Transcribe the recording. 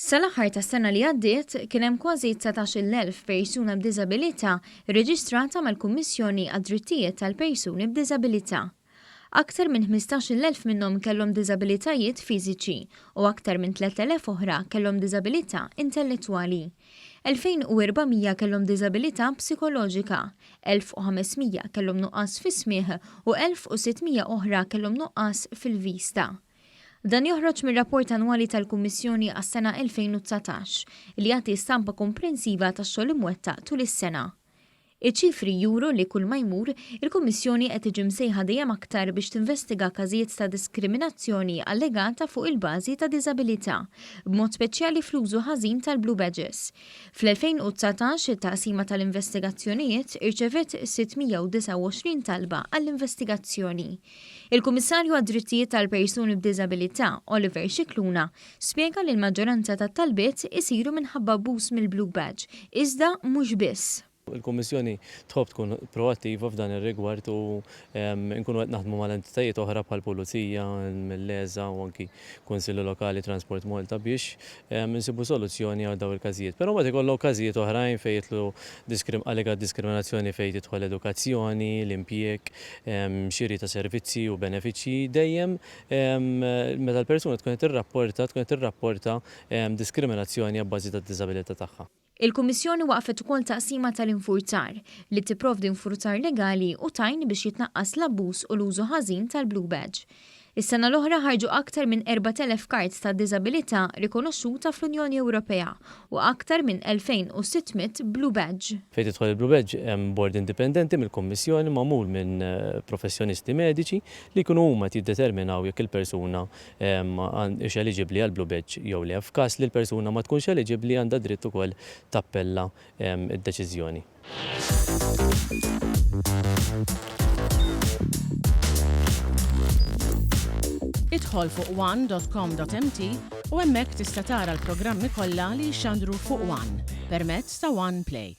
Sal-aħħar tas-sena li għaddiet kien hemm kważi 19,000 persuna b'diżabilità rreġistrata mal-Kummissjoni għad-Drittijiet tal-Persuni b'Diżabilità. Aktar minn 15,000 minnhom kellhom diżabilitajiet fiżiċi u aktar minn 3,000 oħra kellhom diżabilità intellettwali. 2,400 kellhom diżabilità psikoloġika, 1,500 kellhom nuqqas fis-smigħ u 1,600 oħra kellhom nuqqas fil-vista. Dan joħroġ mir-rapport annwali tal-Kummissjoni għas-sena 2019 li jagħti stampa komprensiva tax-xogħol imwettaq tul is-sena. Iċ-ċifri juru li kull ma jmur il-Kummissjoni qed tiġi msejħa dejjem aktar biex tinvestiga każijiet ta' diskriminazzjoni allegata fuq il-bażi ta' diżabilità, b'mod speċjali fl-użu ħażin tal-Blue Badges. Fl-2019 it-taqsima tal-investigazzjonijiet irċevet 629 talba għall-investigazzjoni. Il-Kummissarju għad-Drittijiet tal-Persuni b'Diżabilità, Oliver Scicluna, spjega li l-maġġoranza tat-talbiet isiru minħabba abbuż mill-Blue Badge, iżda mhux biss. Il-Kommissjoni tħobb tkun proattiva f'dan ir-rigward u nkunu qed naħdmu mal-entitajiet oħra bħal Pulizija, mill-Leża u anki Kunsilli Lokali Transport Malta biex insibu soluzzjoni għal dawn il-każijiet. Però mbagħad ikollhom każijiet oħrajn fejn jitlu allegat diskriminazzjoni fejn tidħol edukazzjoni, l-impjieg, xiri ta' servizzi u benefiċċji dejjem meta l-persuna tkun qed tirrapporta diskriminazzjoni abbażi tad-diżabilità tagħha. Il-Kummissjoni waqfet ukoll taqsima tal-infurzar li tipprovdi infurzar legali u tajn biex jitnaqqas l-abbuż u l-użu ħażin tal-Blue Badge. Is-sena l-oħra ħarġu aktar minn 4,000 kards ta' diżabilità rikonoxxuta fl-Unjoni Ewropea u aktar minn 2,600 Blue Badge. Fejn tidħol il-Blue Badge hemm bord indipendenti mill-Kummissjoni magħmul minn professjonisti mediċi li jkunu huma jiddeterminaw jekk il-persuna hix eliġibbli għall Blue Badge jew le. F'każ li l-persuna ma tkunx eliġibbli għandha dritt ukoll tappella id-deċiżjoni. Idħol fuq one.com.mt u hemmhekk tista' tara l-programmi kollha li jxandru fuq One permezz ta' One Play.